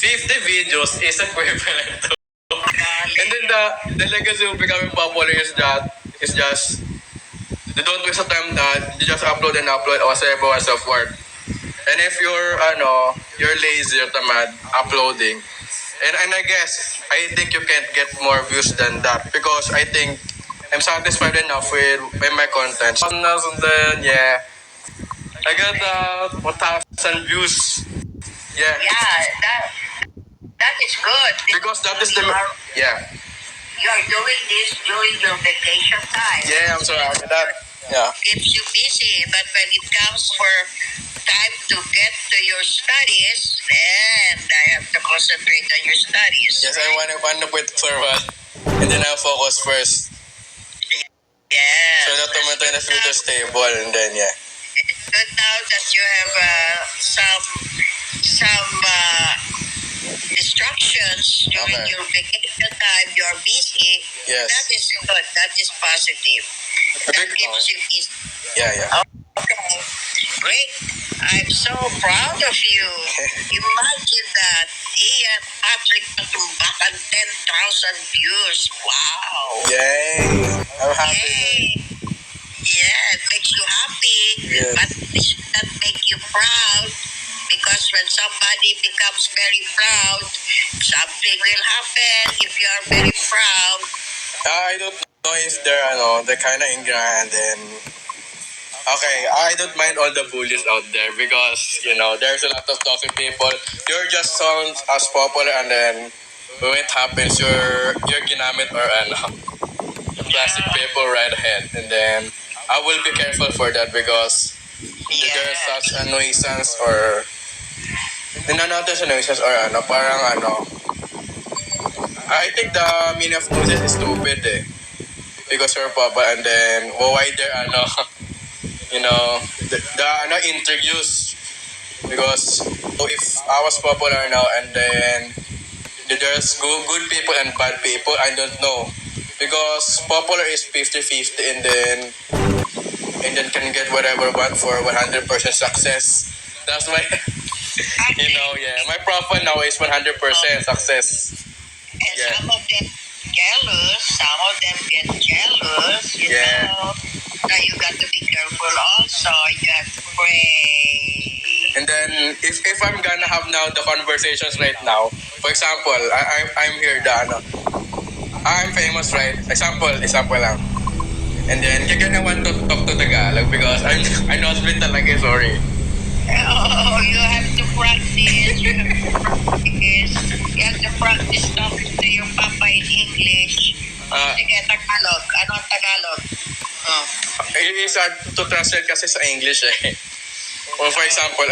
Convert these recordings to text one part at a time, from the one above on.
50 videos is equivalent to. And then the legacy of becoming popular is just you don't waste the time that you just upload and upload or so forth. And if you're lazy or tamad uploading, and I think you can't get more views than that because I think I'm satisfied enough with my content. And then yeah, I got 1,000 views. Yeah. That is good. Because that is the yeah. You are doing this during your vacation time. Yeah, I'm so happy with that. Yeah. Keeps you busy, but when it comes for time to get to your studies, then I have to concentrate on your studies. Yes, I want to quit for a while. And then I'll focus first. Yeah. So that to maintain the future stable and then yeah. But now that you have some distractions during your vacation time, you're busy. Yes. That is good. That is positive. That keeps you busy. Yeah. Okay. Great. I'm so proud of you. Imagine that Ian Patrick Matumbakan 10,000 views. Wow. Yay. I'm happy. Yay. Yeah, it makes you happy. Yes. But it should not make you proud. Because when somebody becomes very proud, something will happen if you are very proud. I don't know if they're kind of ignorant and okay, I don't mind all the bullies out there because, there's a lot of toxic people. You're just sound as popular and then when it happens, you're ginamit or plastic people right ahead. And then I will be careful for that because there's such a nuisance or not a nuisance or parang I think the meaning of nuisance is stupid because you're papa and then why they're the introduce because if I was popular now and then there's good people and bad people, I don't know because popular is 50-50 and then can get whatever want for 100% success. That's why my profile now is 100% success. And some of them jealous, some of them get jealous, you know. Now you got to be careful also. You have to pray. And then if I'm gonna have now the conversations right now, for example, I'm here I'm famous, right? Example lang. And then you're gonna want to talk to Tagalog because I'm not split talaga, sorry. Oh, you have to practice. You have to practice talking to your papa in English. Sige, Tagalog. Anong Tagalog? It's hard to translate kasi sa English Or for example,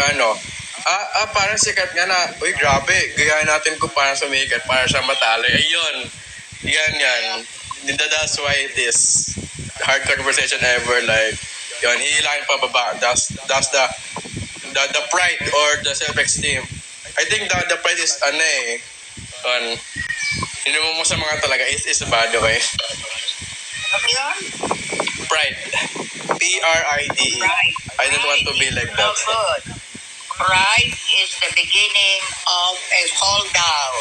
parang sikat nga na, uy grabe, gayahin natin kung parang sumikat, para sa matalo. Ayun, yan. That's why it is hard conversation ever, like, yun, hihilahin pa baba. That's the pride or the self-esteem. I think the pride is, mo sa mga talaga, is bad, okay? Ano yun? Pride. Pride. I don't want to be like that. Oh, good. Pride is the beginning of a fall down.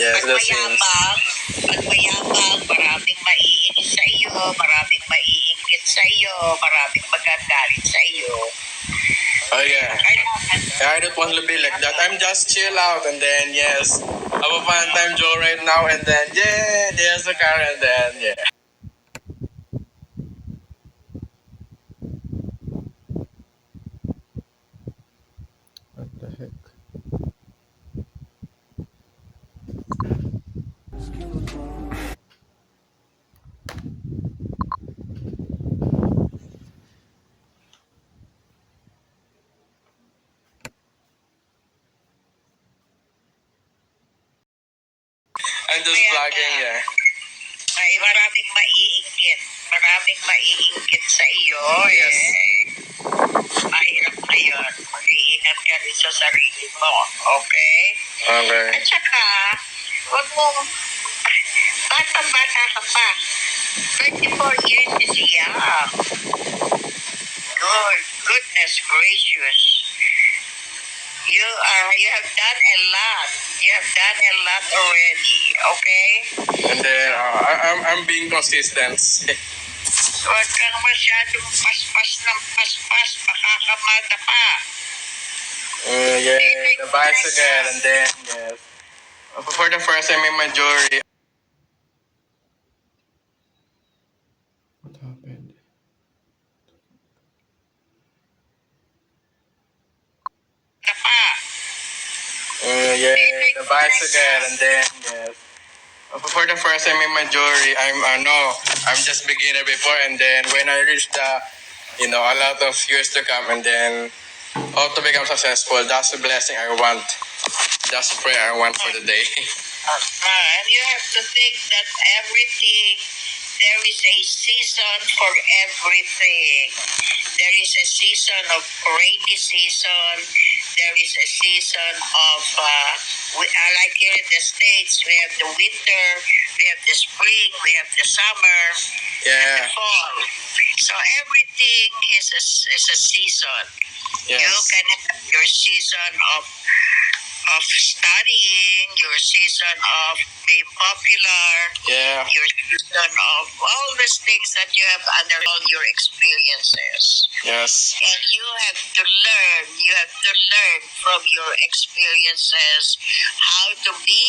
Yes, that's it. Pag mayabang, maraming maiinis sa iyo, maraming maiingit sa iyo, maraming magagalit sa iyo. Oh yeah. I don't want to be like that. I'm just chill out and then yes, have a fun time Joe right now and then yeah, there's a car and then yeah. What the heck? I'm just vlogging, yeah. Ay, maraming maiingit. Maraming maiingit sa iyo. Yes. Mahirap na yun. Mag-iingat ka rin sa sarili mo. Okay? Okay. At saka, huwag mo, batang-bata ka pa. 24 years is young. Goodness gracious. You are You have done a lot. You have done a lot already. Okay? And then, I'm being consistent. Huwag kang masyadong paspas ng paspas. Makakamata pa. Yeah, the bicycle, and then, yes. For the first time in my jury, What happened? Pa. yeah, the bicycle, and then, yes. For the first time in my jury, I'm just beginner before, and then when I reach a lot of years to come, and then how to become successful, that's the blessing I want. That's the prayer I want for the day. And you have to think that everything, there is a season for everything. There is a season of rainy season. There is a season of, like here in the States, we have the winter, we have the spring, we have the summer, Yeah, the fall. So everything is a season. yes. You can have your season of studying, your season of being popular, Yeah, your season of all these things that you have under all your experiences. yes. And you have to learn from your experiences how to be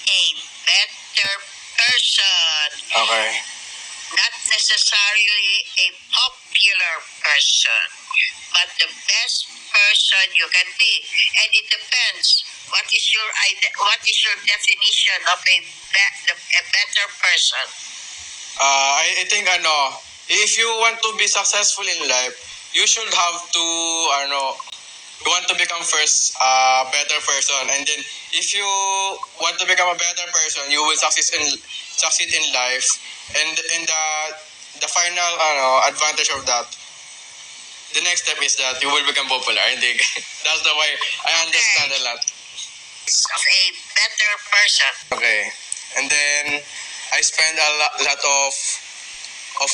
a better person, Okay. not necessarily a popular person, but the best person you can be. And it depends. What is your definition of a better person? I think if you want to be successful in life, you should have to you want to become first a better person, and then if you want to become a better person, you will succeed in life, and the final advantage of that, the next step is that you will become popular. I think that's the way I understand a lot. Of a better person. Okay, and then I spend lot of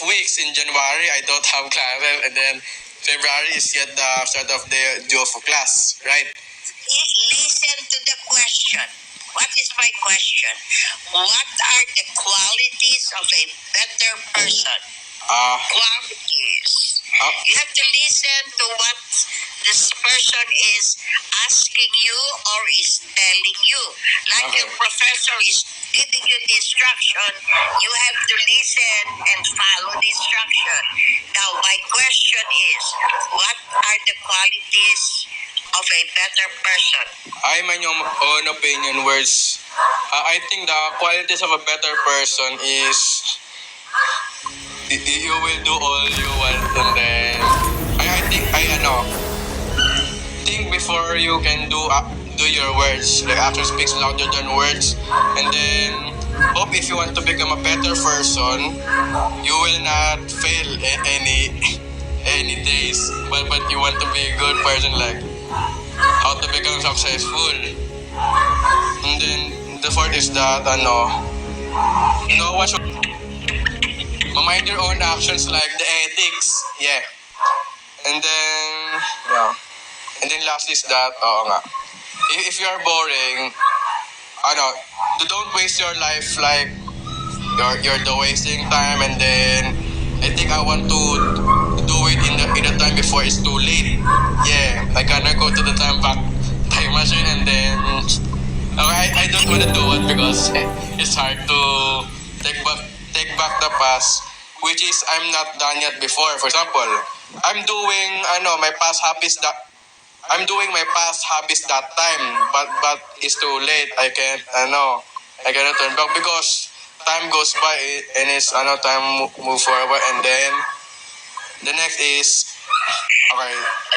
weeks in January. I don't have classes, and then February is yet the start of the JOFO class, right? Listen to the question. What is my question? What are the qualities of a better person? Qualities. You have to listen to what this person is asking you or is telling you. Like Okay. your professor is giving you the instruction, you have to listen and follow the instruction. Now, my question is, what are the qualities of a better person? I'm in your own opinion, words. I think the qualities of a better person is you will do all you want, and then think before you can do your words. Like action speaks louder than words, and then hope if you want to become a better person, you will not fail any days. But you want to be a good person, like how to become successful. And then the fourth is that no one should mind your own actions, like the ethics. Yeah. And then yeah. And then last is that if you are boring, don't waste your life like you're the wasting time, and then I think I want to do it in the time before it's too late. Yeah, I gonna go to the time machine, and then I don't want to do it because it's hard to take back the past, which is I'm not done yet before. For example, I'm doing my past habits that time, but it's too late. I cannot turn back because time goes by, and it's time move forward, and then the next is okay.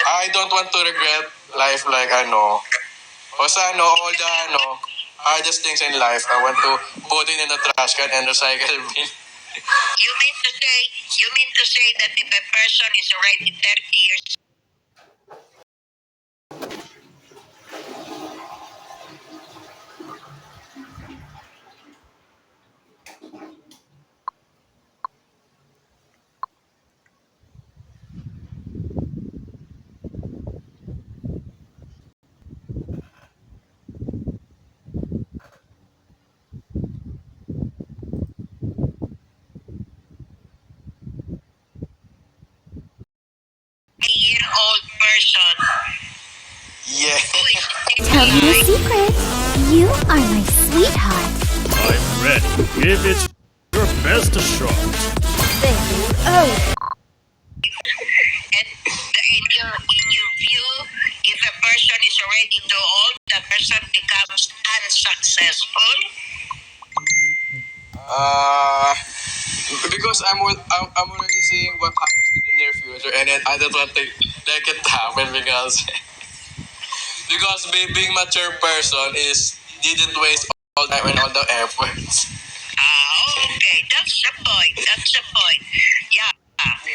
I don't want to regret life, like because all the hardest things in life I want to put it in the trash can and recycle bin. You mean to say that if a person is already 30 years Yeah. Who is Tell me a lying? secret. You are my sweetheart. I'm ready. Give it your best shot. Baby, oh, And in your view, if a person is already too old, that person becomes unsuccessful. Because I'm already seeing what happens in the near future, and then I don't want to let it happen because being mature person is didn't waste all time and all the efforts. Okay, that's the point. That's the point. Yeah.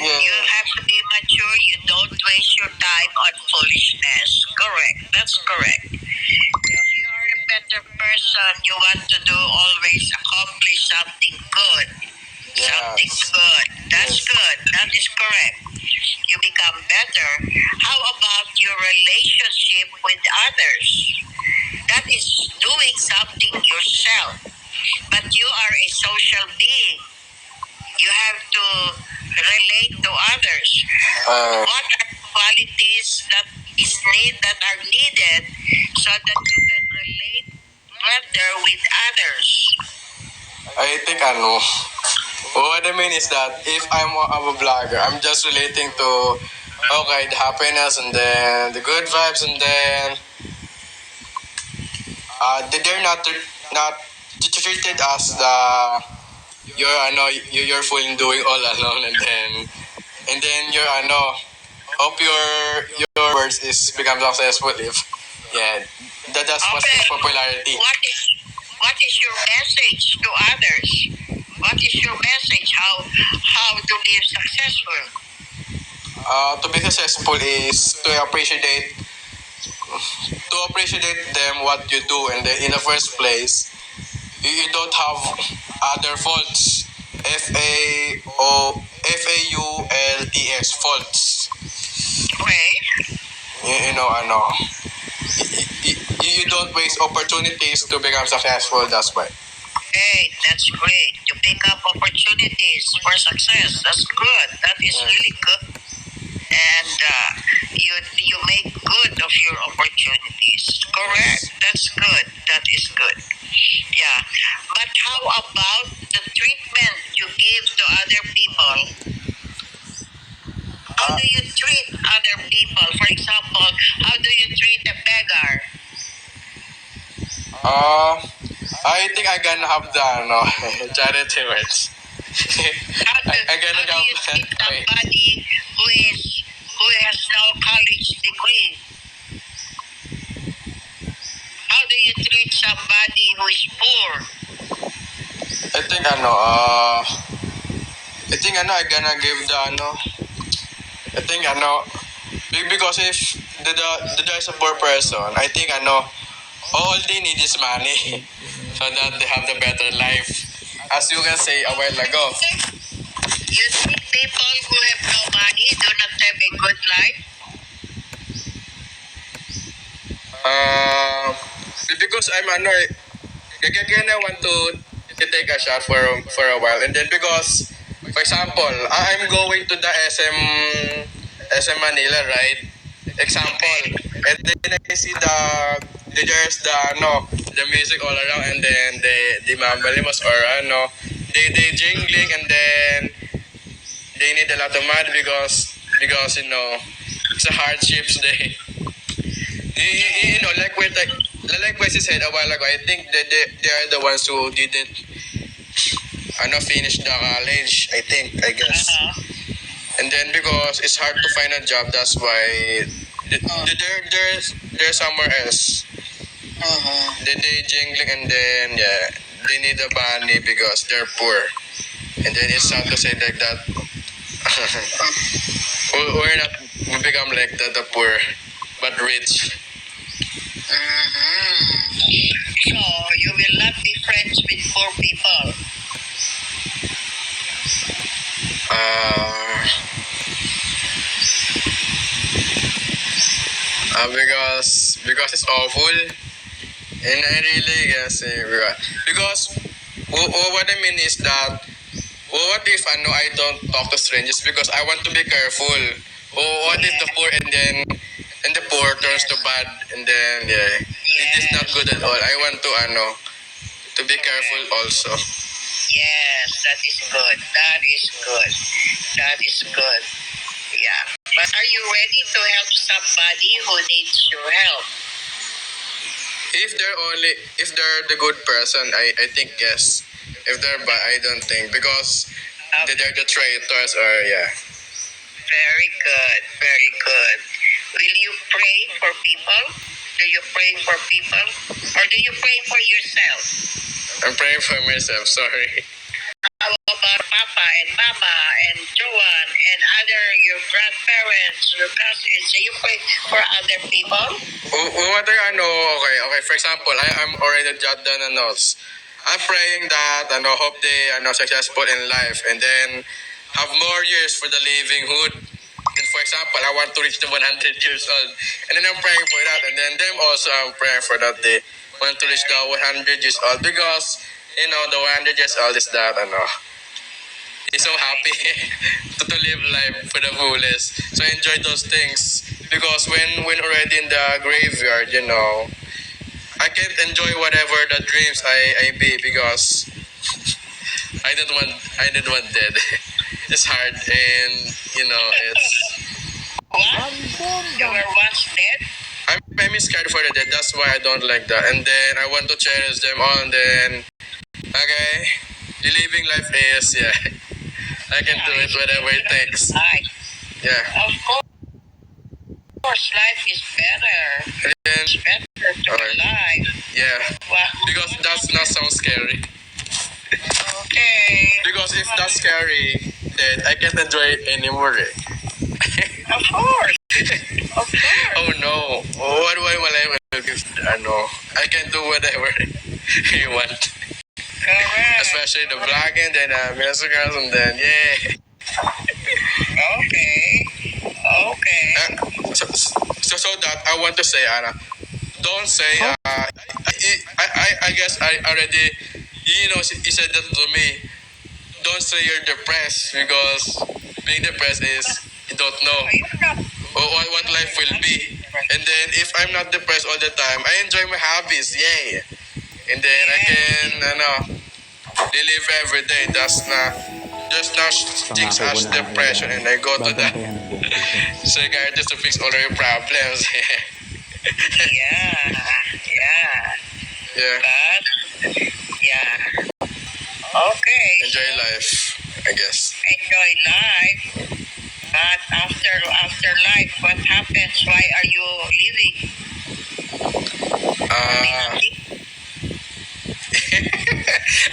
Yeah. You have to be mature. You don't waste your time on foolishness. Correct. That's correct. If you are a better person, you want to do always accomplish something good. Something Yes. good. That's Yes. good. That is correct. You become better. How about your relationship with others? That is doing something yourself. But you are a social being. You have to relate to others. What are qualities that are needed so that you can relate better with others? I think what I mean is that if I'm a vlogger, I'm just relating to the happiness and then the good vibes and then they're not treated as the you're fully doing all alone and then hope your words is become successful if that's what's Okay. popularity. What is your message to others? What is your message? How to be successful? To be successful is to appreciate them what you do and then in the first place you don't have other faults. FAULTS faults. Okay. You know you don't waste opportunities to become successful. That's why. Hey, that's great. To pick up opportunities for success. That's good. That is really good. And you make good of your opportunities. Correct. That's good. That is good. Yeah. But how about the treatment you give to other people? How do you treat other people? For example, how do you treat a beggar? I think I gonna have the charity words. I gonna How do you have treat somebody who has no college degree? How do you treat somebody who is poor? I think I gonna give I think because if there's a poor person, I think all they need is money so that they have the better life. As you can say a while ago. You think people who have no money do not have a good life? Because I'm I want to take a shot for a while and then because for example I'm going to the SM Manila, right? Example, and then I see there's the music all around and then the mamalimos or they jingling and then they need a lot of money because it's a hardships like what you said a while ago. I think that they are the ones who didn't finish the college. I guess. And then because it's hard to find a job, that's why they're somewhere else. They jingling and then they need the money because they're poor. And then it's sad to say like that. We're not we become like the poor but rich. So you will not be friends with poor people. Because it's awful, and I really can say because what I mean is that what if I don't talk to strangers because I want to be careful. What if the poor and then and the poor turns to bad, and then it is not good at all. I want to be careful also. Yes, that is good. That is good. That is good. Yeah. But are you ready to help somebody who needs your help? If they're the good person, I think yes. If they're bad, I don't think, because they're the traitors, or Very good. Very good. Will you pray for people? Do you pray for people? Or do you pray for yourself? I'm praying for myself. Sorry. How about Papa and Mama and Joan and your grandparents, your cousins? Do you pray for other people? What okay. For example, I'm already jot down the notes. I'm praying that hope they successful in life, and then have more years for the living hood. And for example, I want to reach the 100 years old, and then I'm praying for that, and then them also I'm praying for that they want to reach the 100 years old, because the 100 years old is that he's so happy to live life for the fullest. So enjoy those things, because when already in the graveyard, I can't enjoy whatever the dreams I be, because I don't want dead. It's hard, and it's What? You were once dead? I'm scared for the dead. That's why I don't like that. And then I want to cherish them all. And then the living life is I can do it whatever it takes. Life. Yeah. Of course, life is better. And then It's better to be alive. yeah, because that's not so scary. Okay. Because if that's scary, then I can't enjoy it anymore. Of course. Of course. Oh no. What do I want? I can do whatever you want. Correct. Especially the vlog, and then Mexicans, and then Okay. Okay. So that I want to say, Anna, don't say. I guess I already, you said that to me. Don't say you're depressed, because being depressed is you don't know You're not. what life will be. And then if I'm not depressed all the time, I enjoy my hobbies, yay. And then I can, live every day. There's no things as depression, and I go to the psychiatrist to fix all your problems. Yeah. Yeah. Yeah, But, yeah. Okay. enjoy life, I guess. Enjoy life. But after life, what happens? Why are you leaving?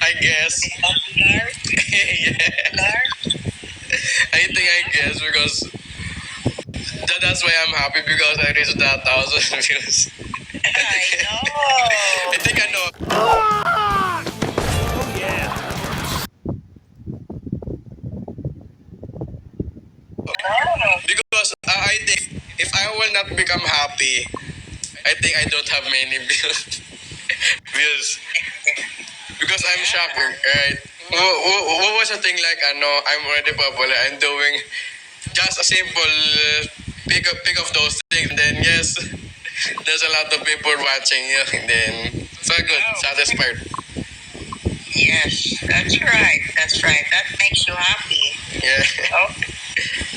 I guess. Popular? Yeah, I guess, because that's why I'm happy, because I reached that 1,000 views. I know. I think I know. Oh yeah. Because I think if I will not become happy, I think I don't have many views. Because I'm shocked, right? What was the thing like, I'm already popular, I'm doing just a simple pick of those things, and then yes, there's a lot of people watching you, and then so good, satisfied. Yes, that's right. That's right. That makes you happy. Yeah, Oh,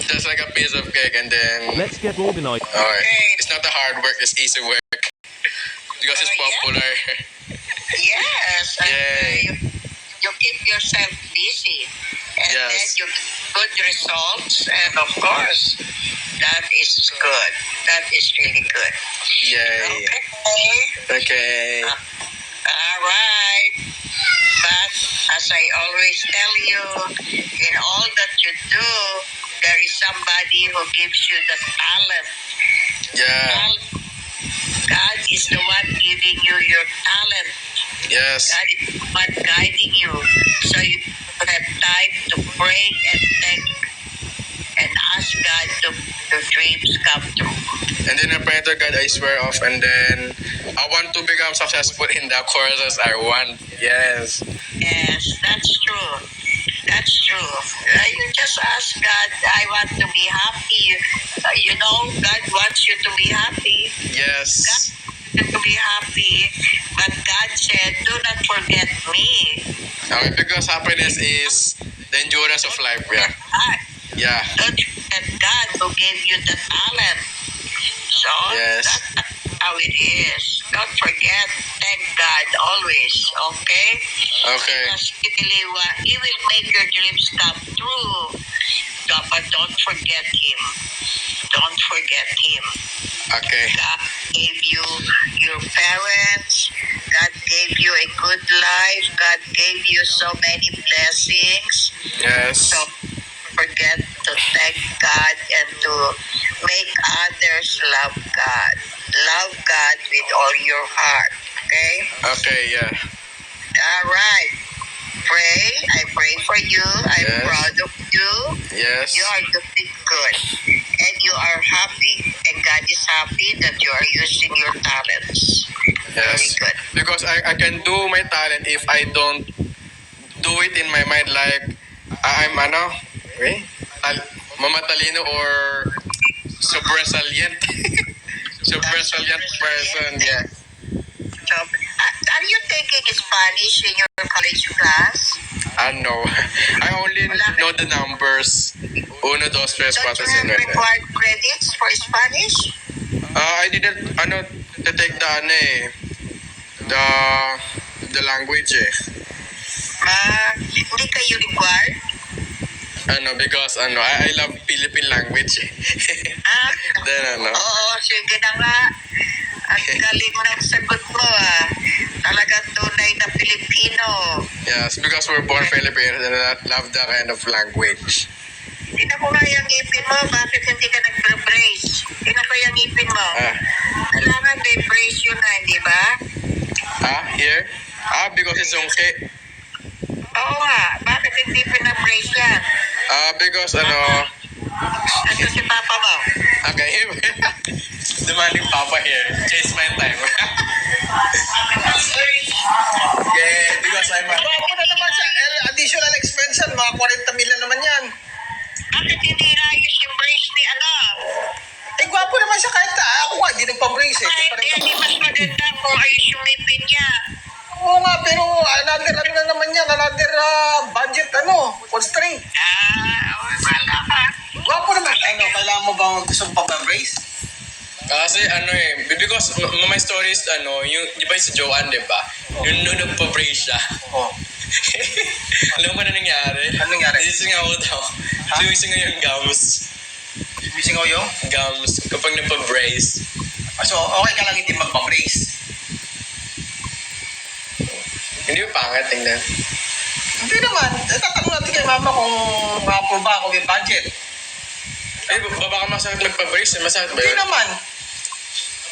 just like a piece of cake, and then Let's get organized. it's not a hard work, it's easy work, because it's yeah. popular. yes. And, Yay. you keep yourself busy. And Yes. then you get good results. And of course, that is good. That is really good. Yay. Okay. Okay. All right. But as I always tell you, in all that you do, there is somebody who gives you the talent. Yeah. God is the one giving you your talent. Yes. God is the one guiding you. So you have time to pray and thank and ask God to your dreams come true. And then I pray to God, I swear off, and then I want to become successful in the courses I want. Yes. Yes, that's true. That's true. You just ask God, I want to be happy. God wants you to be happy. Yes. To be happy. But God said, do not forget me. Okay, because happiness is the endurance of life, yeah. God. Yeah. Don't forget God who gave you the talent. So Yes. that's how it is. Don't forget, thank God always, okay? Okay. Because He will make your dreams come true. But don't forget Him. Don't forget Him. Okay. God gave you your parents. God gave you a good life. God gave you so many blessings. Yes. So forget to thank God and to make others love God. Love God with all your heart. Okay? Okay, yeah. All right. Pray. I pray for you. I'm Yes. proud of you. Yes. You are doing good. And you are happy. And God is happy that you are using your talents. Very Yes. good. Because I can do my talent if I don't do it in my mind like I'm mamatalino or super salient. Super salient person, yeah. So, are you taking Spanish in your college class? No. I only know the numbers. Uno, dos, tres, Don't cuatro, you have cinco. required credits for Spanish? I didn't, to take the language Hindi kayo required? Because I love Philippine language Ah, Then oo, sige na nga. Ang galing ng sagot mo Talagang tunay na Pilipino. yes, because we're born Filipinos and I love that kind of language. Tingnan ko nga yung ngipin mo, bakit hindi ka nag-brace? Tingnan ko yung ngipin mo. Kailangan may brace yun di ba? Here? Because it's okay. Oo nga, bakit hindi pinabrace yan? Because Ito si Papa mo. okay, demanding Papa here. Chase my time. Yeah, because I'm Bago na naman sa additional expense yan, mga 40 million naman yan. Bakit hindi naayos yung brace ni Eh, gwapo naman siya kahit ako nga, hindi nagpa-brace eh. Ay, hindi mas maganda kung ayos yung ngipin niya. Oo nga, pero another na naman yan, another budget constraint. Wala ka. Gwapo naman. Kailangan mo bang gusto mo pa-brace? kasi because my story is yung di ba si Joanne, di ba? Yung nung nagpa-brace siya. Oo. Alam mo na nangyari? Ano nangyari? Sisingaw daw. Sumisingaw yung gums. Missing ako yung? Gums kapag nagpa-brace. So, okay ka lang hindi magpa-brace. Hindi ba pangit tingnan? Hindi naman. Tatanong natin kay mama kung ma-approve ba ako may budget. Baka masakit magpa-brace. Masakit ba Hindi yun? naman.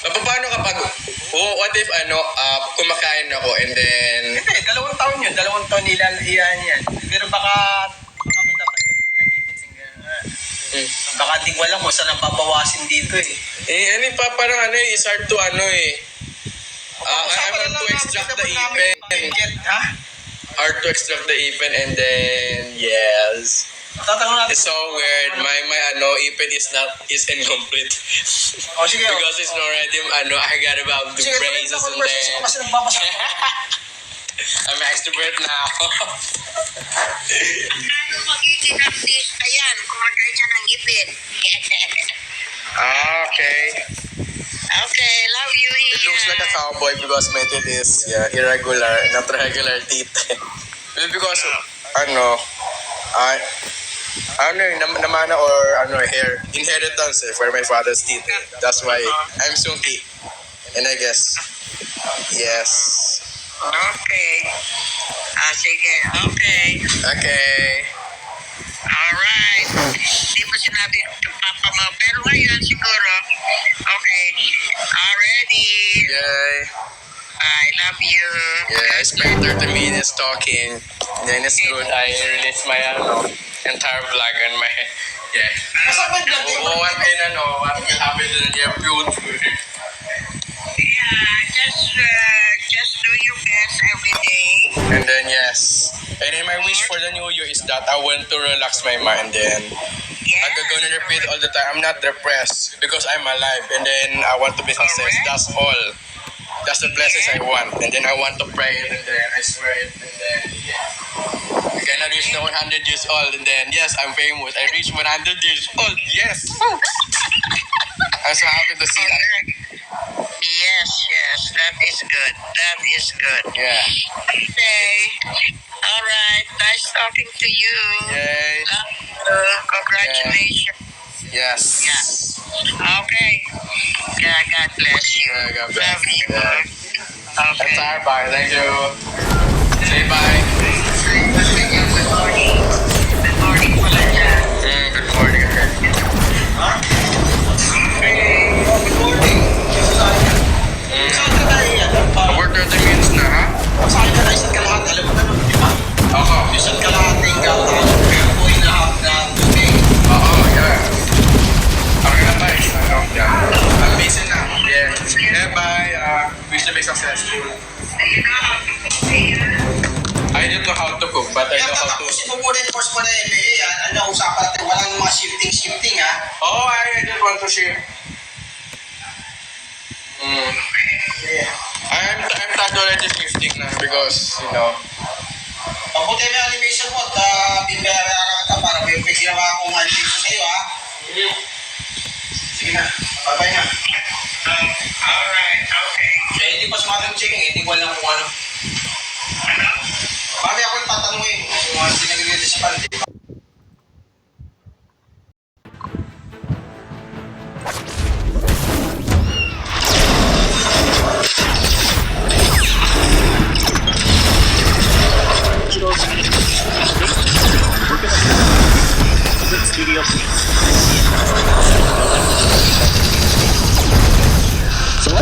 Paano kapag, what if kumakain ako and then, Hindi, 2 taon yun. 2 taon iyan yan. Pero baka may tatanggalin ng ngipin. Baka di ko alam kung saan ang babawasin dito eh. parang it's hard to I'm hard to extract the ipin. Ha? Hard to extract the ipin and then, yes. Tatanong natin. It's so weird. My ipin is incomplete. O sige. Because it's already, I got about the Sige, braces and then, kasi nagbabasa. I'm extrovert now. Ano magiging artista yan kung magkanya ng ngipin? Okay. Okay, love you, It looks like a cowboy because my teeth is irregular, not regular teeth. Because namana or hair inheritance for my father's teeth. That's why I'm sunky. And I guess yes. Okay. Sige. Okay. Okay. Alright. Hindi mo sinabi ng papa mo. Pero ngayon siguro. Okay. Already. Yay. I love you. Yeah, I spent 30 minutes talking. Then it's good. I released my entire vlog on my Kasama yung vlog eh. what will happen in the near future. Yeah, just do your best every day. And then yes, And then my wish for the new year is that I want to relax my mind. Then I'm gonna repeat all the time. I'm not depressed because I'm alive. And then I want to be success. That's all. That's the blessings I want. And then I want to pray it. And then I swear it. And then yeah. I gonna reach the 100 years old. And then yes, I'm famous. I reach 100 years old. Yes. I'm so happy to see that. Yes, that is good. That is good. Yeah. Okay. All right. Nice talking to you. Yay. Congratulations. Yes. Yeah. Okay. Yeah, God bless you. Yeah, God bless. Love you. Yeah. Okay. That's bye. Thank you. Say bye. Good morning. Good morning pala dyan. Good morning. Good morning. Saan ka tayo yan? Over 30 minutes na, ha? Saan ka tayo? Saan ka lahat? Alam mo naman, di ba? Ako. Saan ka lahat ng gawin? Buhay lahat na today. Oo, yeah. Okay na tayo. I'm busy na. Yeah. Yeah, bye. Wish to be successful. I don't know how to cook, but I Kaya know how to... tatapusin mo muna yung course mo na MBA, ha? Ano, usapan natin, walang mga shifting, ha? Oh, I just want to share. I'm tired already shifting na because, you know... Mabuti mo yung animation mo at binayaran ka para may ginawa akong animation sa'yo, ha? Sige na, bye-bye na. Alright, okay. Kaya hindi pa sumagang checking, hindi ko alam kung ano. Mami, ako yung tatanungin kung mga sinagagawin sa paldi. Studio. So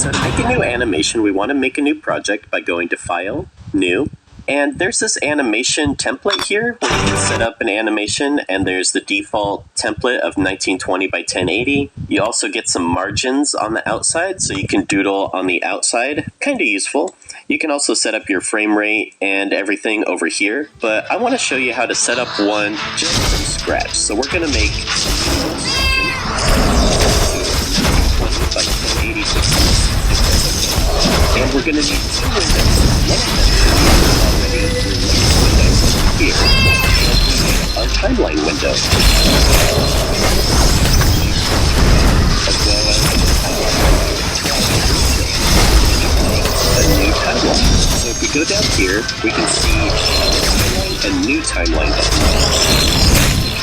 to make a new animation, we want to make a new project by going to File, New, and there's this animation template here where you can set up an animation, and there's the default template of 1920 by 1080. You also get some margins on the outside, so you can doodle on the outside. Kind of useful. You can also set up your frame rate and everything over here, but I want to show you how to set up one just from scratch. So we're going to make by 1080 pixels. And we're going to need two windows. One of them is already released windows here. And our timeline window. As well as a new timeline. So if we go down here, we can see a new timeline button.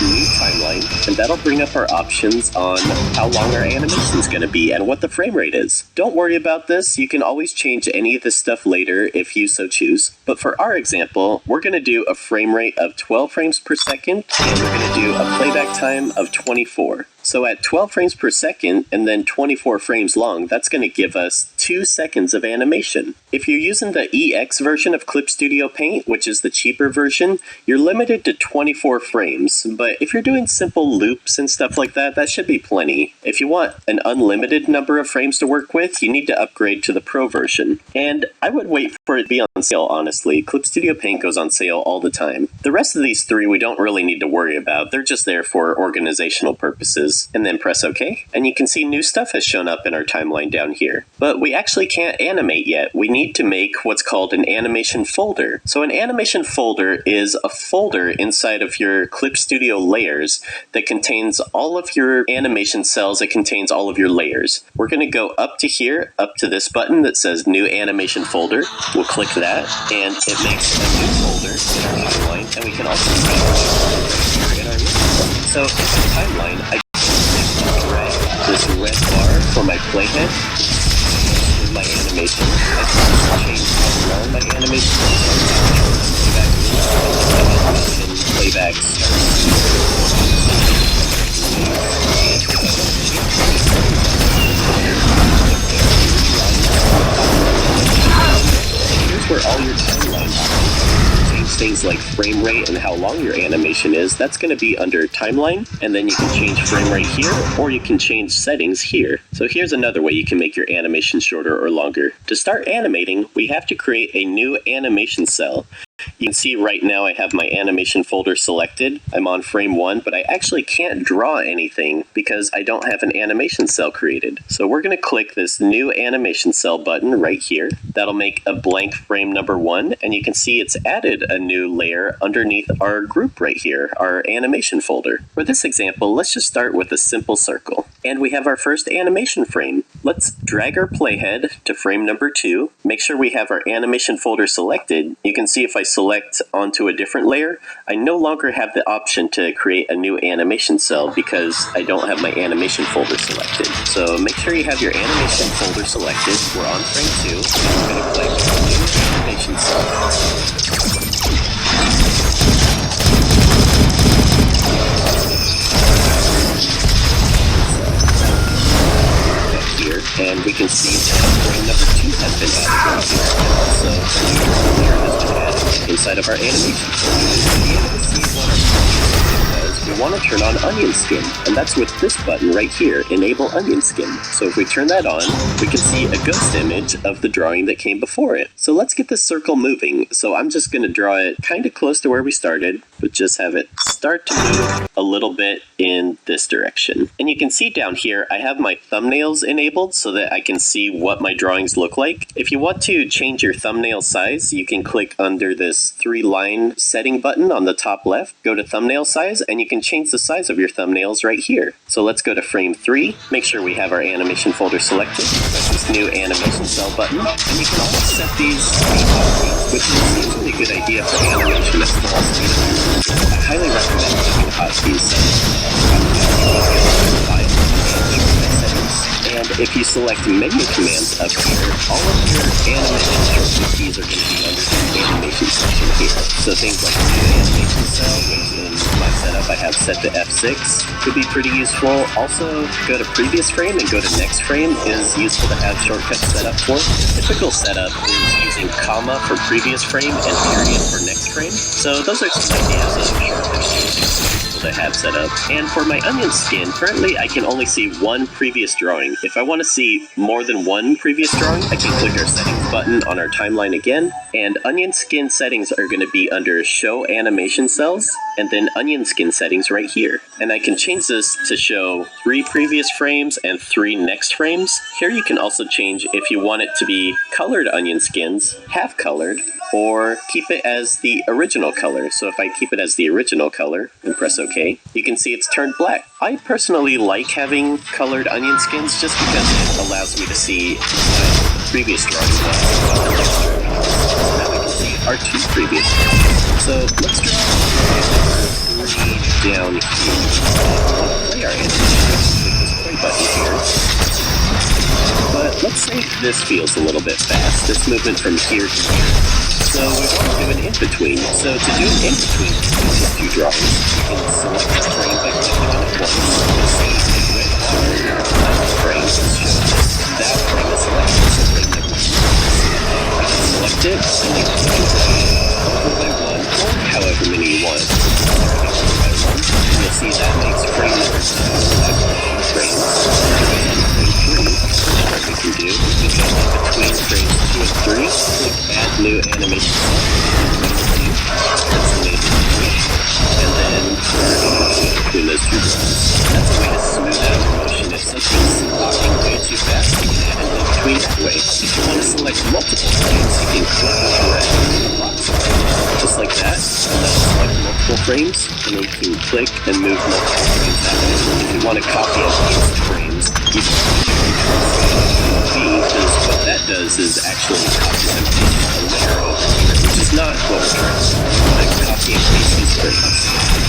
New timeline, and that'll bring up our options on how long our animation is going to be and what the frame rate is. Don't worry about this, you can always change any of this stuff later if you so choose, but for our example, we're going to do a frame rate of 12 frames per second, and we're going to do a playback time of 24. So at 12 frames per second and then 24 frames long, that's going to give us 2 seconds of animation. If you're using the EX version of Clip Studio Paint, which is the cheaper version, you're limited to 24 frames, but if you're doing simple loops and stuff like that, that should be plenty. If you want an unlimited number of frames to work with, you need to upgrade to the Pro version. And I would wait for it to be on sale, honestly. Clip Studio Paint goes on sale all the time. The rest of these three we don't really need to worry about. They're just there for organizational purposes. And then press OK, and you can see new stuff has shown up in our timeline down here. But we actually can't animate yet. We need to make what's called an animation folder. So an animation folder is a folder inside of your Clip Studio layers that contains all of your animation cells. It contains all of your layers. We're going to go up to here, up to this button that says New Animation Folder. We'll click that, and it makes a new folder in our timeline, and we can also see in our new folder. So in the timeline, I this red bar for my playhead is my animation. I can change how long my animation is. Playback here's where all your timelines are. Change things things like frame rate and how long your animation is, that's going to be under timeline, and then you can change frame rate here, or you can change settings here. So here's another way you can make your animation shorter or longer. To start animating, we have to create a new animation cell. You can see right now I have my animation folder selected. I'm on frame 1, but I actually can't draw anything because I don't have an animation cell created. So we're going to click this new animation cell button right here. That'll make a blank frame number 1, and you can see it's added a new layer underneath our group right here, our animation folder. For this example, let's just start with a simple circle. And we have our first animation frame. Let's drag our playhead to frame number 2. Make sure we have our animation folder selected. You can see if I select onto a different layer, I no longer have the option to create a new animation cell because I don't have my animation folder selected. So make sure you have your animation folder selected. We're on frame 2, and we're going to click new animation cell. Here, and we can see that frame number 2 has been added right here. So a new layer has been added inside of our animation. To be able to see what our we want to turn on onion skin, and that's with this button right here, enable onion skin. So if we turn that on, we can see a ghost image of the drawing that came before it. So let's get this circle moving. So I'm just going to draw it kind of close to where we started, but just have it start to move a little bit in this direction. And you can see down here, I have my thumbnails enabled so that I can see what my drawings look like. If you want to change your thumbnail size, you can click under this 3-line setting button on the top left, go to thumbnail size, and you can change the size of your thumbnails right here. So let's go to frame 3, make sure we have our animation folder selected, press this new animation cell button, and you can also set these which is usually a good idea for animation at small speed. I highly recommend using hotkey settings. And if you select menu commands up here, all of your animation shortcut keys are going to be under the animation section here. So things like new animation cell, which in my setup I have set to F6, could be pretty useful. Also, go to previous frame and go to next frame is useful to have shortcuts set up for. Typical setup is using comma for previous frame and period for next frame. So those are some ideas of shortcuts to have set up. And for my onion skin, currently I can only see one previous drawing. If I want to see more than one previous drawing, I can click our settings button on our timeline again, and onion skin settings are going to be under show animation cells, and then onion skin settings right here. And I can change this to show 3 previous frames and 3 next frames. Here you can also change if you want it to be colored onion skins, half colored, or keep it as the original color. So if I keep it as the original color and press OK, you can see it's turned black. I personally like having colored onion skins just because it allows me to see previous drawings. Now we can see our 2 previous drawings. So let's draw down here. Play our animation. Click this play button here. But let's say this feels a little bit fast. This movement from here to here. So we want to do an in-between. So to do an in-between between these 2 drawings, you can select the frame by clicking on it once. You'll see a red bar frame is shown. That frame is selected, so frame number 2. You can select it, and you can choose one by one, or however many you want. And you'll see that makes frame number 2 frames. What we can do is we go in between frames 2 and 3, click add new animation, and then between those 2 drawings. That's a way to smooth out the motion. If something's walking way too fast, you can add it in between that way. If you want to select multiple frames, you can click and drag the box just like that, and then select multiple frames, and then you can click and move multiple frames that way. If you want to copy and paste frames, you can because what that does is actually copy and paste a layer over here, which is not what we're trying to do. We want to copy and paste these frames.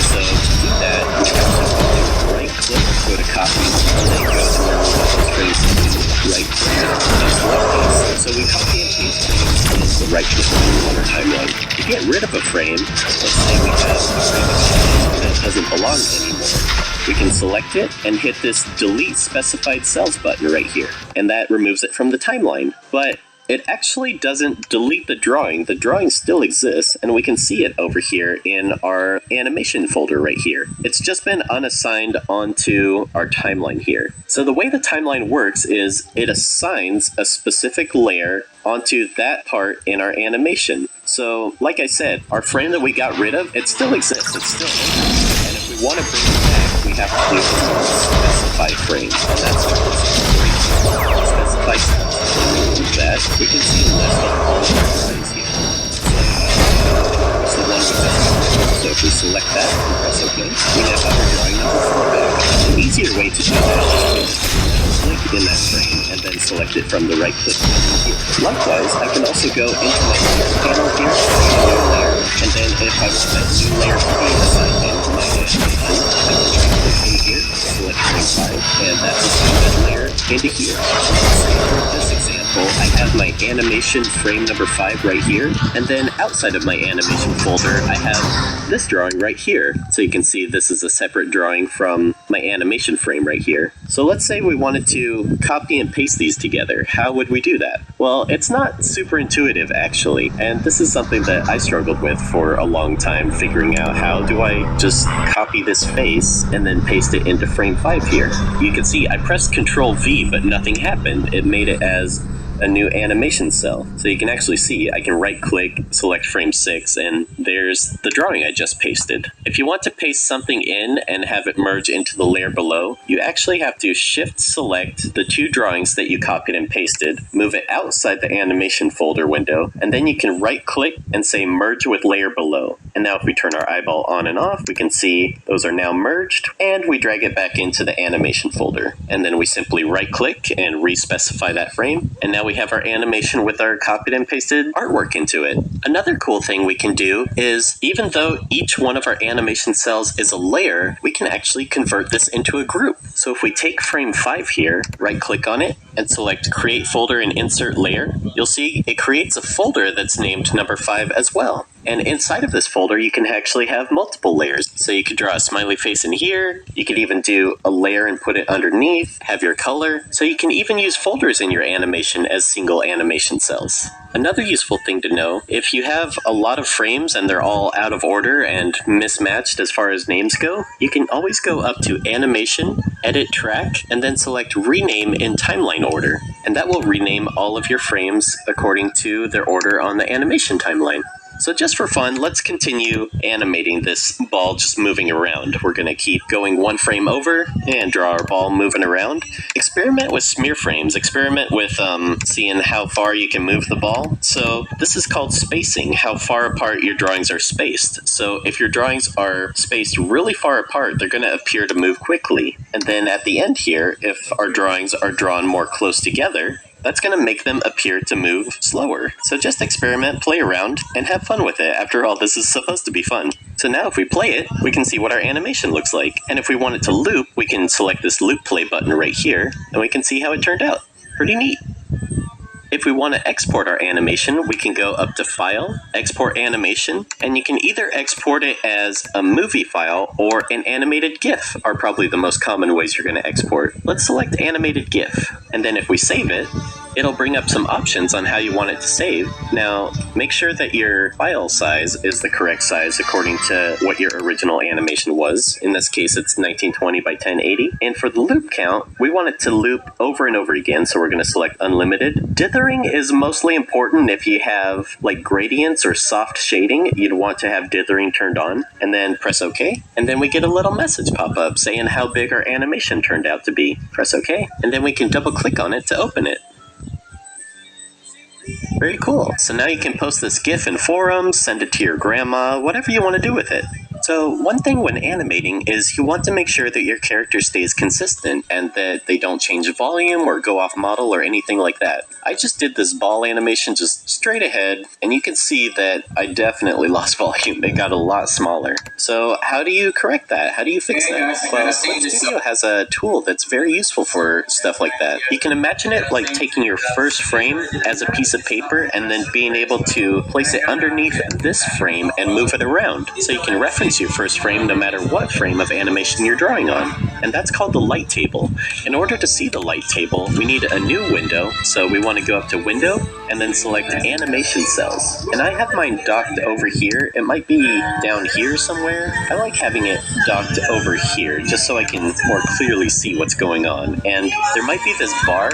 So to do that, we actually right click, go to copy, and then go to where we want those frames to be, right click, and select these. So we copy and paste frames in the right position on our timeline. To get rid of a frame, let's say we have a frame that doesn't belong anymore. We can select it and hit this delete specified cells button right here, and that removes it from the timeline. But it actually doesn't delete the drawing. The drawing still exists, and we can see it over here in our animation folder right here. It's just been unassigned onto our timeline here. So the way the timeline works is it assigns a specific layer onto that part in our animation. So, like I said, our frame that we got rid of, it still exists. It's still in there. And if we want to bring it back, we have to do specify frame. And that's specify that. We can see a list of all of our drawings here. So, the one with that. So if we select that and press OK, we have our drawing number 4 back. An easier way to do that is click in that frame and then select it from the right click menu here. Likewise, I can also go into my layer panel here, new layer, and then if I want that new layer to be assigned into my animation, I can click in here, select frame 5, and that will bring that layer into here. For this example, I have my animation frame number 5 right here, and then outside of my animation folder, I have this drawing right here. So you can see this is a separate drawing from my animation frame right here. So let's say we wanted to copy and paste these together. How would we do that? Well, it's not super intuitive actually, and this is something that I struggled with for a long time, figuring out how do I just copy this face and then paste it into frame 5 here. You can see I pressed Ctrl V, but nothing happened. It made it as a new animation cell. So you can actually see I can right click, select frame 6, and there's the drawing I just pasted. If you want to paste something in and have it merge into the layer below, you actually have to shift select the 2 drawings that you copied and pasted, move it outside the animation folder window, and then you can right click and say merge with layer below. And now if we turn our eyeball on and off, we can see those are now merged, and we drag it back into the animation folder. And then we simply right click and re-specify that frame, and now we have our animation with our copied and pasted artwork into it. Another cool thing we can do is, even though each one of our animation cells is a layer, we can actually convert this into a group. So if we take frame 5 here, right click on it, and select create folder and insert layer, you'll see it creates a folder that's named number 5 as well. And inside of this folder, you can actually have multiple layers. So you could draw a smiley face in here. You could even do a layer and put it underneath, have your color. So you can even use folders in your animation as single animation cells. Another useful thing to know, if you have a lot of frames and they're all out of order and mismatched as far as names go, you can always go up to Animation, Edit Track, and then select Rename in Timeline Order. And that will rename all of your frames according to their order on the animation timeline. So just for fun, let's continue animating this ball just moving around. We're going to keep going one frame over and draw our ball moving around. Experiment with smear frames. Experiment with seeing how far you can move the ball. So this is called spacing, how far apart your drawings are spaced. So if your drawings are spaced really far apart, they're going to appear to move quickly. And then at the end here, if our drawings are drawn more close together, that's going to make them appear to move slower. So just experiment, play around, and have fun with it. After all, this is supposed to be fun. So now if we play it, we can see what our animation looks like. And if we want it to loop, we can select this loop play button right here, and we can see how it turned out. Pretty neat. If we want to export our animation, we can go up to File, Export Animation, and you can either export it as a movie file or an animated GIF are probably the most common ways you're going to export. Let's select Animated GIF, and then if we save it, it'll bring up some options on how you want it to save. Now, make sure that your file size is the correct size according to what your original animation was. In this case, it's 1920 by 1080. And for the loop count, we want it to loop over and over again, so we're going to select Unlimited. Dithering is mostly important if you have like gradients or soft shading. You'd want to have dithering turned on, and then press OK. And then we get a little message pop up saying how big our animation turned out to be. Press OK, and then we can double click on it to open it. Very cool. So now you can post this GIF in forums, send it to your grandma, whatever you want to do with it. So one thing when animating is you want to make sure that your character stays consistent and that they don't change volume or go off model or anything like that. I just did this ball animation just straight ahead, and you can see that I definitely lost volume. It got a lot smaller. So how do you correct that? How do you fix that? Well, Clip Studio has a tool that's very useful for stuff like that. You can imagine it like taking your first frame as a piece of paper and then being able to place it underneath this frame and move it around. So you can reference your first frame no matter what frame of animation you're drawing on. And that's called the light table. In order to see the light table, we need a new window. So we want to go up to Window and then select Animation Cells. And I have mine docked over here. It might be down here somewhere. I like having it docked over here just so I can more clearly see what's going on. And there might be this bar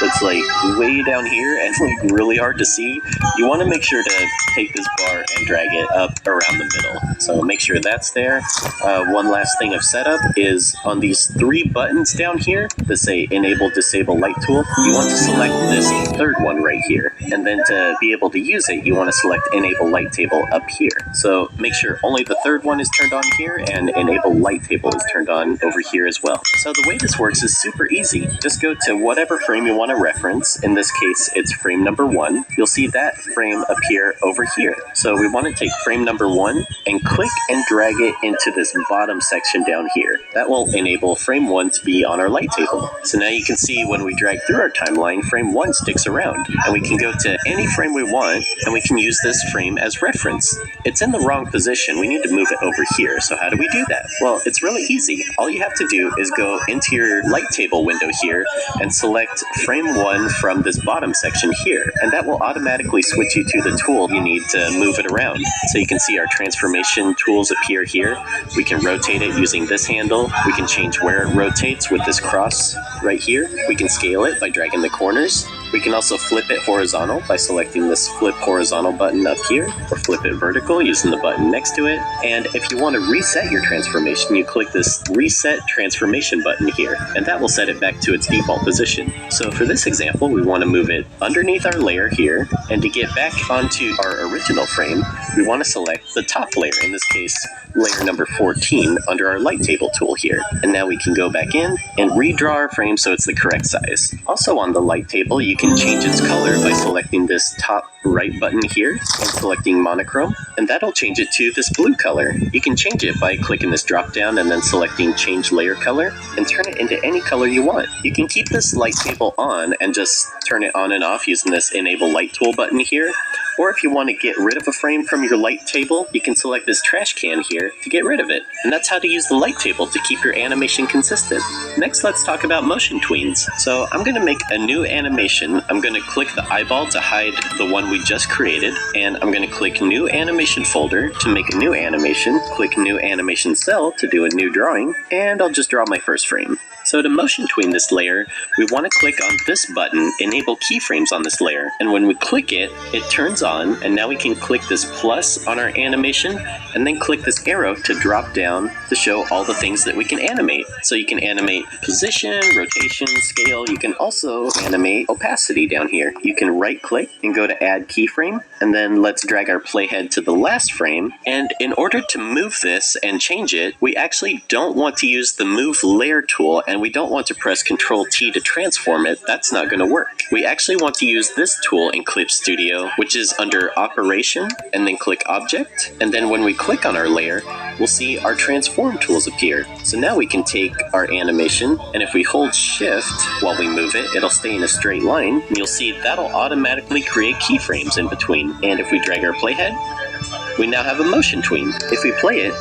that's like way down here and like really hard to see. You want to make sure to take this bar and drag it up around the middle. So make sure that's there. One last thing of setup is on these 3 buttons down here that say Enable Disable Light Tool, you want to select this third one right here. And then to be able to use it, you want to select Enable Light Table up here. So make sure only the third one is turned on here and Enable Light Table is turned on over here as well. So the way this works is super easy. Just go to whatever frame you want to reference. In this case, it's frame number 1. You'll see that frame appear over here. So we want to take frame number 1 and click and drag it into this bottom section down here. That will enable frame 1 to be on our light table. So now you can see when we drag through our timeline, frame 1 sticks around. And we can go to any frame we want and we can use this frame as reference. It's in the wrong position. We need to move it over here. So how do we do that? Well, it's really easy. All you have to do is go into your light table window here and select frame 1 from this bottom section here. And that will automatically switch you to the tool you need to move it around. So you can see our transformation tools appear here. We can rotate it using this handle. We can change where it rotates with this cross right here. We can scale it by dragging the corners. We can also flip it horizontal by selecting this flip horizontal button up here, or flip it vertical using the button next to it. And if you want to reset your transformation, you click this reset transformation button here, and that will set it back to its default position. So for this example, we want to move it underneath our layer here, and to get back onto our original frame, we want to select the top layer, in this case, layer number 14 under our light table tool here. And now we can go back in and redraw our frame so it's the correct size. Also on the light table, you can change its color by selecting this top right button here and selecting monochrome, and that'll change it to this blue color. You can change it by clicking this drop down and then selecting change layer color and turn it into any color you want. You can keep this light table on and just turn it on and off using this enable light tool button here. Or if you want to get rid of a frame from your light table, you can select this trash can here to get rid of it. And that's how to use the light table to keep your animation consistent. Next, let's talk about motion tweens. So I'm going to make a new animation. I'm going to click the eyeball to hide the one we just created. And I'm going to click new animation folder to make a new animation. Click new animation cell to do a new drawing. And I'll just draw my first frame. So to motion tween this layer, we want to click on this button, enable keyframes on this layer. And when we click it, it turns on, and now we can click this plus on our animation, and then click this arrow to drop down to show all the things that we can animate. So you can animate position, rotation, scale. You can also animate opacity down here. You can right click and go to add keyframe, and then let's drag our playhead to the last frame. And in order to move this and change it, we actually don't want to use the move layer tool, and we don't want to press Ctrl T to transform it. That's not going to work. We actually want to use this tool in Clip Studio, which is under Operation, and then click Object. And then when we click on our layer, we'll see our transform tools appear. So now we can take our animation, and if we hold Shift while we move it, it'll stay in a straight line, and you'll see that'll automatically create keyframes in between. And if we drag our playhead, we now have a motion tween. If we play it,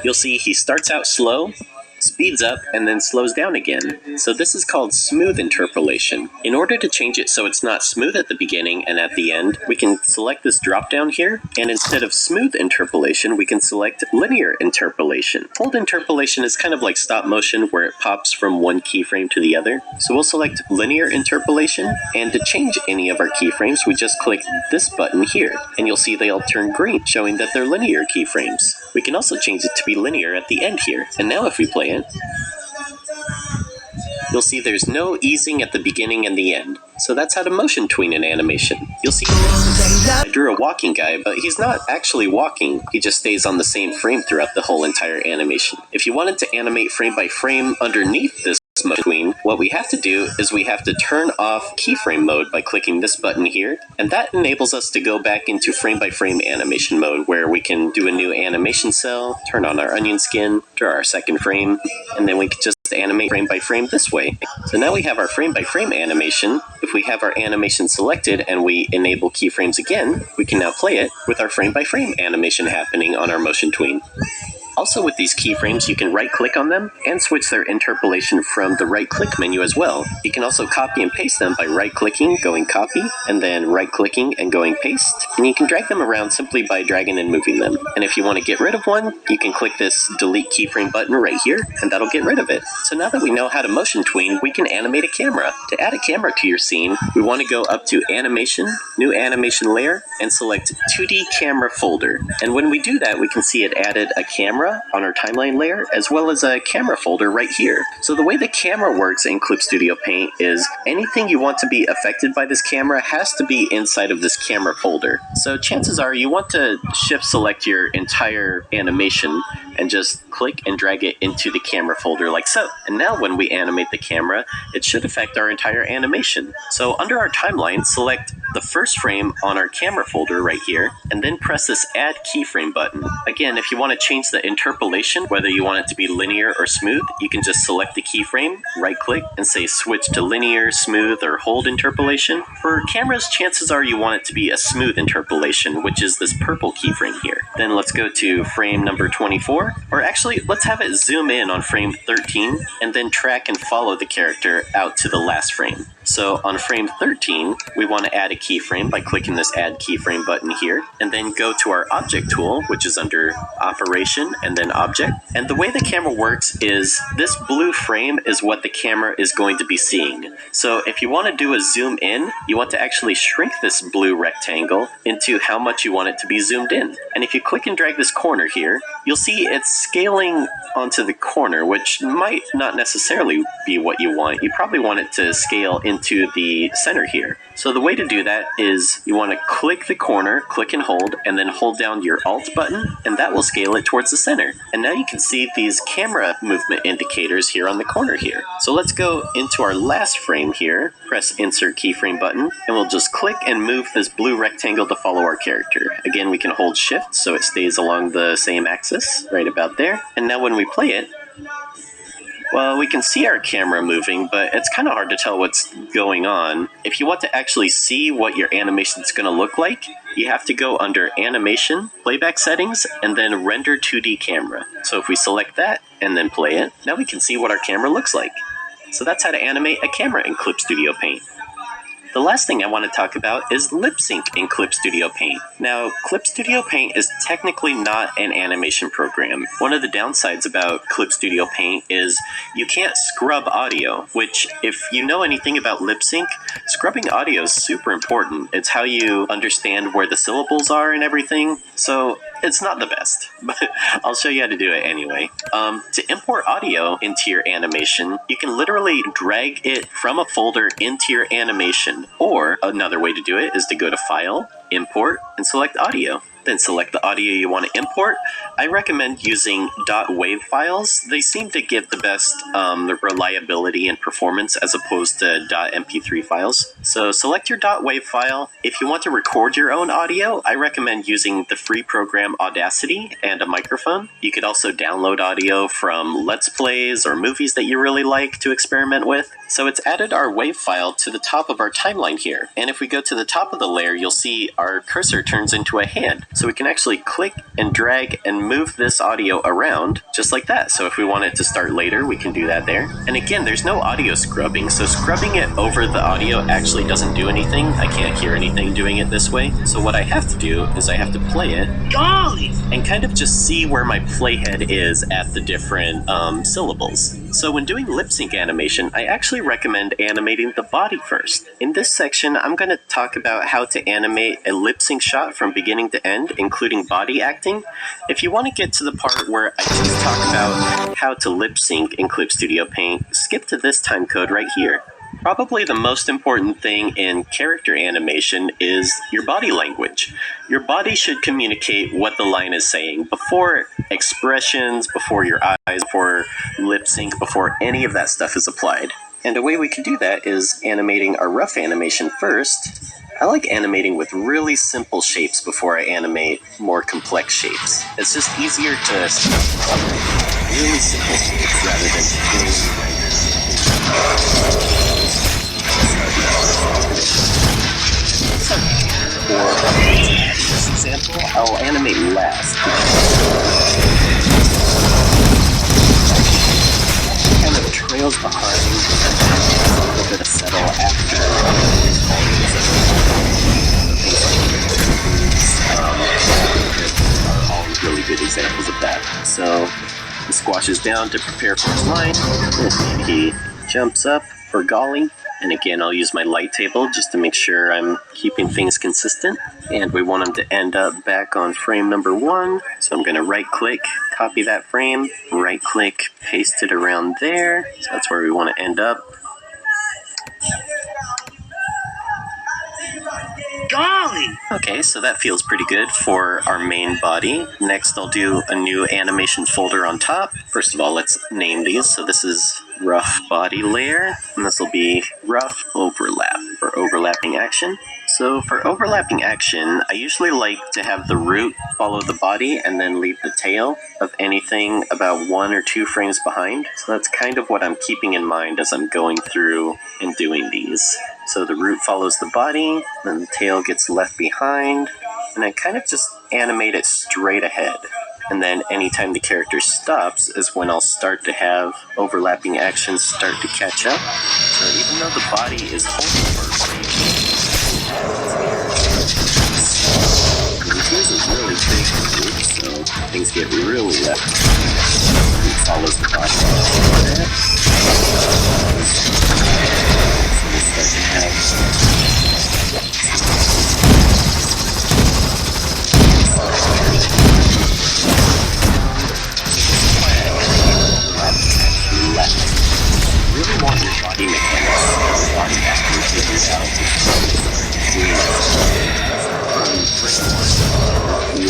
you'll see he starts out slow, speeds up, and then slows down again. So this is called smooth interpolation. In order to change it so it's not smooth at the beginning and at the end, we can select this drop down here, and instead of smooth interpolation, we can select linear interpolation. Hold interpolation is kind of like stop motion where it pops from one keyframe to the other. So we'll select linear interpolation, and to change any of our keyframes, we just click this button here, and you'll see they'll turn green, showing that they're linear keyframes. We can also change it to be linear at the end here. And now if we play it, you'll see there's no easing at the beginning and the end. So that's how to motion tween an animation. You'll see I drew a walking guy, but he's not actually walking. He just stays on the same frame throughout the whole entire animation. If you wanted to animate frame by frame underneath this motion tween, well, what we have to do is we have to turn off keyframe mode by clicking this button here, and that enables us to go back into frame-by-frame animation mode, where we can do a new animation cell, turn on our onion skin, draw our second frame, and then we can just animate frame by frame this way. So now we have our frame by frame animation. If we have our animation selected and we enable keyframes again, we can now play it with our frame by frame animation happening on our motion tween. Also with these keyframes, you can right-click on them and switch their interpolation from the right-click menu as well. You can also copy and paste them by right-clicking, going copy, and then right-clicking and going paste. And you can drag them around simply by dragging and moving them. And if you want to get rid of one, you can click this delete keyframe button right here, and that'll get rid of it. So now that we know how to motion tween, we can animate a camera. To add a camera to your scene, we want to go up to Animation, New Animation Layer, and select 2D Camera Folder. And when we do that, we can see it added a camera on our timeline layer, as well as a camera folder right here. So the way the camera works in Clip Studio Paint is anything you want to be affected by this camera has to be inside of this camera folder. So chances are you want to shift select your entire animation and just click and drag it into the camera folder like so. And now when we animate the camera, it should affect our entire animation. So under our timeline, select the first frame on our camera folder right here, and then press this add keyframe button. Again, if you want to change the interpolation, whether you want it to be linear or smooth, you can just select the keyframe, right click, and say switch to linear, smooth, or hold interpolation. For cameras, chances are you want it to be a smooth interpolation, which is this purple keyframe here. Then let's go to frame number 24, or actually, let's have it zoom in on frame 13, and then track and follow the character out to the last frame. So on frame 13, we want to add a keyframe by clicking this add keyframe button here, and then go to our object tool, which is under operation and then object. And the way the camera works is this blue frame is what the camera is going to be seeing. So if you want to do a zoom in, you want to actually shrink this blue rectangle into how much you want it to be zoomed in. And if you click and drag this corner here, you'll see it's scaling onto the corner, which might not necessarily be what you want. You probably want it to scale into the center here. So the way to do that is you want to click the corner, click and hold, and then hold down your Alt button, and that will scale it towards the center. And now you can see these camera movement indicators here on the corner here. So let's go into our last frame here, press Insert Keyframe button, and we'll just click and move this blue rectangle to follow our character. Again, we can hold Shift so it stays along the same axis, right about there. And now when we play it, well, we can see our camera moving, but it's kind of hard to tell what's going on. If you want to actually see what your animation is going to look like, you have to go under Animation, Playback Settings, and then Render 2D Camera. So if we select that and then play it, now we can see what our camera looks like. So that's how to animate a camera in Clip Studio Paint. The last thing I want to talk about is lip sync in Clip Studio Paint. Now, Clip Studio Paint is technically not an animation program. One of the downsides about Clip Studio Paint is you can't scrub audio, which if you know anything about lip sync, scrubbing audio is super important. It's how you understand where the syllables are and everything. So it's not the best, but I'll show you how to do it anyway. To import audio into your animation, you can literally drag it from a folder into your animation. Or another way to do it is to go to File, Import, and select Audio. Then select the audio you want to import. I recommend using .wav files. They seem to give the best reliability and performance as opposed to .mp3 files. So select your .wav file. If you want to record your own audio, I recommend using the free program Audacity and a microphone. You could also download audio from Let's Plays or movies that you really like to experiment with. So it's added our WAV file to the top of our timeline here. And if we go to the top of the layer, you'll see our cursor turns into a hand. So we can actually click and drag and move this audio around just like that. So if we want it to start later, we can do that there. And again, there's no audio scrubbing. So scrubbing it over the audio actually doesn't do anything. I can't hear anything doing it this way. So what I have to do is I have to play it and kind of just see where my playhead is at the different syllables. So when doing lip sync animation, I actually recommend animating the body first. In this section, I'm going to talk about how to animate a lip sync shot from beginning to end, including body acting. If you want to get to the part where I just talk about how to lip sync in Clip Studio Paint, skip to this time code right here. Probably the most important thing in character animation is your body language. Your body should communicate what the line is saying before expressions, before your eyes, before lip sync, before any of that stuff is applied. And a way we can do that is animating our rough animation first. I like animating with really simple shapes before I animate more complex shapes. It's just easier to really simple shapes rather than for this example, I'll animate last. Kind of trails behind a little bit of settle after. Really good examples of that. So he squashes down to prepare for his line. He jumps up for Golly. And again, I'll use my light table just to make sure I'm keeping things consistent. And we want him to end up back on frame number 1. So I'm going to right click, copy that frame, right click, paste it around there. So that's where we want to end up. Golly! Okay, so that feels pretty good for our main body. Next, I'll do a new animation folder on top. First of all, let's name these. So this is rough body layer, and this will be rough overlap or overlapping action. So for overlapping action, I usually like to have the root follow the body and then leave the tail of anything about 1 or 2 frames behind. So that's kind of what I'm keeping in mind as I'm going through and doing these. So the root follows the body, then the tail gets left behind, and I kind of just animate it straight ahead. And then anytime the character stops is when I'll start to have overlapping actions start to catch up. So even though the body is holding for a frame, here's a really big root, so things get really left. It follows the body. So we start to have really want your body mechanics to body acting figured out.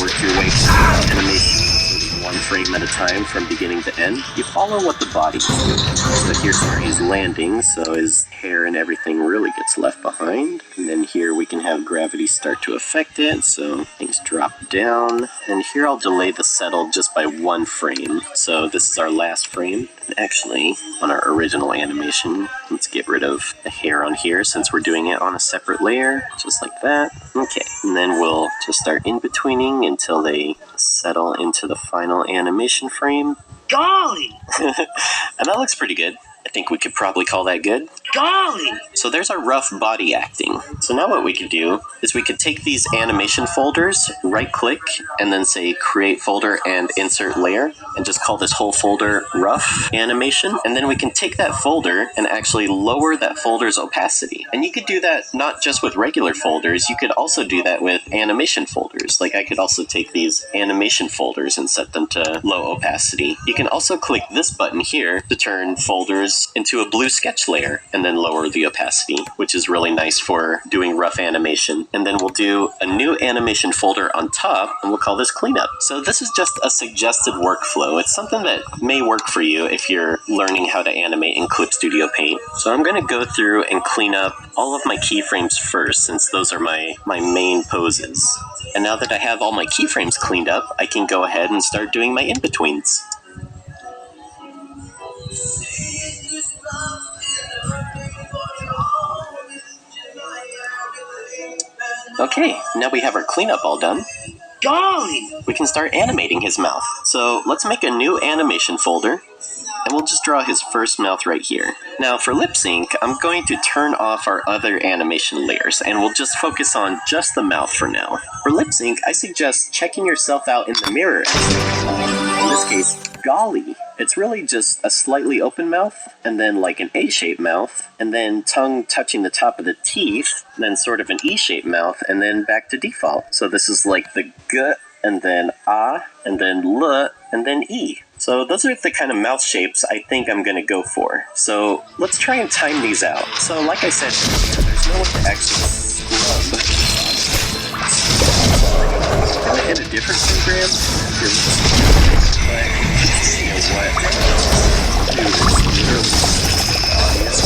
Work your way through animation 1 frame at a time from beginning to end. You follow what the body is doing. So here's where he's landing, so his hair and everything really gets left behind. And then here we can have gravity start to affect it, so things drop down. And here I'll delay the settle just by 1 frame. So this is our last frame. And actually, on our original animation, let's get rid of the hair on here since we're doing it on a separate layer, just like that. Okay, and then we'll just start in-betweening until they settle into the final animation frame. Golly! And that looks pretty good. I think we could probably call that good. Golly! So there's our rough body acting. So now what we could do is we could take these animation folders, right-click, and then say create folder and insert layer, and just call this whole folder rough animation. And then we can take that folder and actually lower that folder's opacity. And you could do that not just with regular folders, you could also do that with animation folders. Like I could also take these animation folders and set them to low opacity. You can also click this button here to turn folders into a blue sketch layer and then lower the opacity, which is really nice for doing rough animation. And then we'll do a new animation folder on top and we'll call this cleanup. So this is just a suggested workflow. It's something that may work for you if you're learning how to animate in Clip Studio Paint. So I'm going to go through and clean up all of my keyframes first, since those are my main poses. And now that I have all my keyframes cleaned up, I can go ahead and start doing my in-betweens. Okay, now we have our cleanup all done. Golly! We can start animating his mouth. So let's make a new animation folder, and we'll just draw his first mouth right here. Now for lip sync, I'm going to turn off our other animation layers, and we'll just focus on just the mouth for now. For lip sync, I suggest checking yourself out in the mirror. In this case, Golly. It's really just a slightly open mouth, and then like an A-shaped mouth, and then tongue touching the top of the teeth, and then sort of an E-shaped mouth, and then back to default. So this is like the G, and then A, and then L, and then E. So those are the kind of mouth shapes I think I'm going to go for. So let's try and time these out. So like I said, there's no way to actually scrub. Can I hit a different program? But you know what? Dude, it's literally obvious.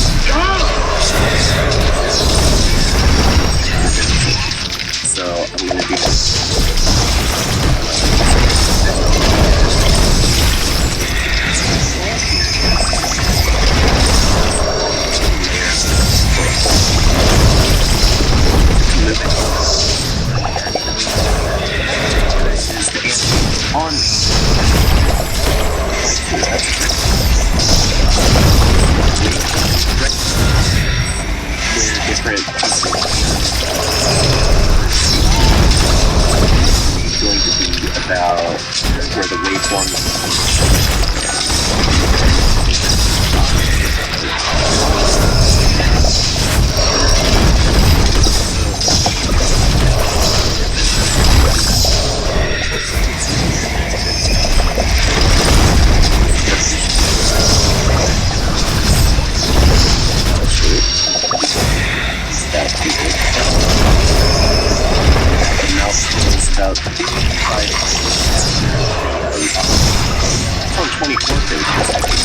frames per second.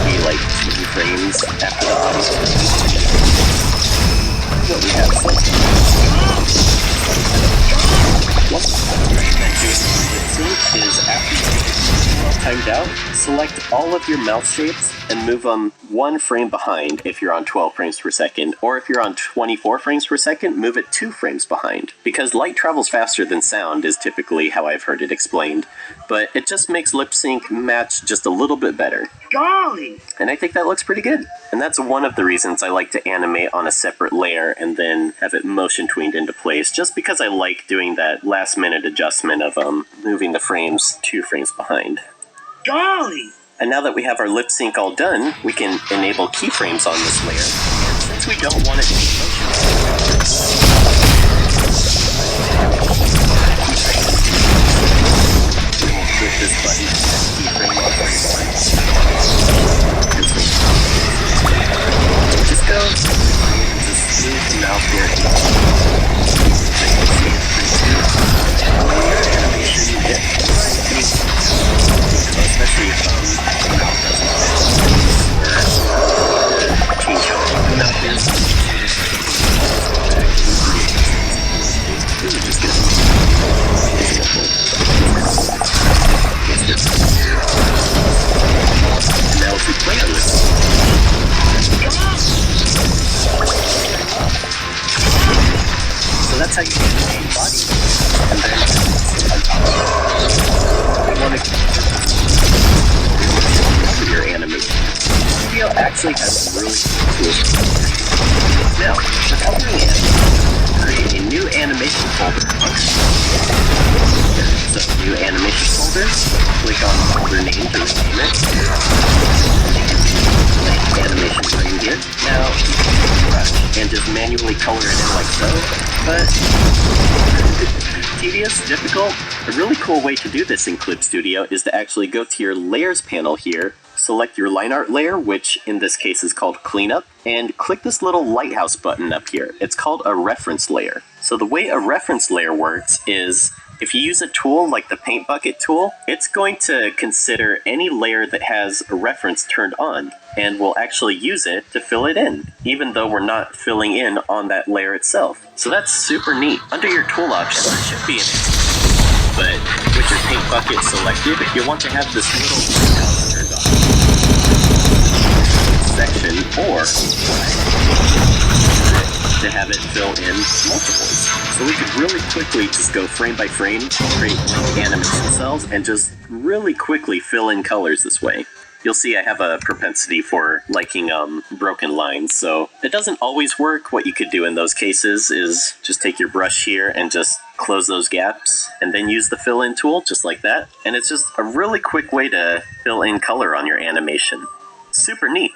Be like 2 frames after the audio. What we have so is after you're timed out, select all of your mouth shapes and move them 1 frame behind if you're on 12 frames per second, or if you're on 24 frames per second, move it 2 frames behind. Because light travels faster than sound is typically how I've heard it explained, but it just makes lip sync match just a little bit better. Golly! And I think that looks pretty good. And that's one of the reasons I like to animate on a separate layer and then have it motion tweened into place, just because I like doing that last minute adjustment of moving the frames 2 frames behind. Golly! And now that we have our lip sync all done, we can enable keyframes on this layer. And since we don't want it to be motion, we will click this button, keyframe on frame 1. Just go, just smooth them out there. Animation you hit, especially if the mouth doesn't change how the mouth is. Just get now if we play on this, so that's how you get the main body. And then we want to cover your animation. Studio actually has some really cool tools. Now, for covering it, create a new animation folder. So, new animation folder, click on folder name to rename it. Animation frame here. Now, brush and just manually color it in like so, but tedious, difficult. A really cool way to do this in Clip Studio is to actually go to your layers panel here, select your line art layer, which in this case is called cleanup, and click this little lighthouse button up here. It's called a reference layer. So the way a reference layer works is if you use a tool like the paint bucket tool, it's going to consider any layer that has a reference turned on and will actually use it to fill it in, even though we're not filling in on that layer itself. So that's super neat. Under your tool options, there should be an but with your paint bucket selected, you'll want to have this little lighthouse turned on section, or to have it fill in multiples. So we could really quickly just go frame by frame, create animation cells, and just really quickly fill in colors this way. You'll see I have a propensity for liking broken lines, so it doesn't always work. What you could do in those cases is just take your brush here and just close those gaps, and then use the fill in tool, just like that. And it's just a really quick way to fill in color on your animation. Super neat.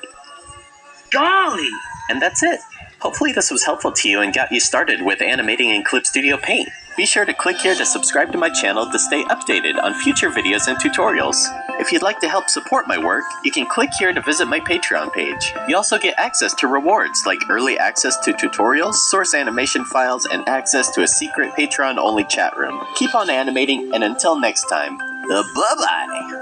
Golly! And that's it. Hopefully this was helpful to you and got you started with animating in Clip Studio Paint. Be sure to click here to subscribe to my channel to stay updated on future videos and tutorials. If you'd like to help support my work, you can click here to visit my Patreon page. You also get access to rewards like early access to tutorials, source animation files, and access to a secret Patreon-only chat room. Keep on animating, and until next time, bye-bye!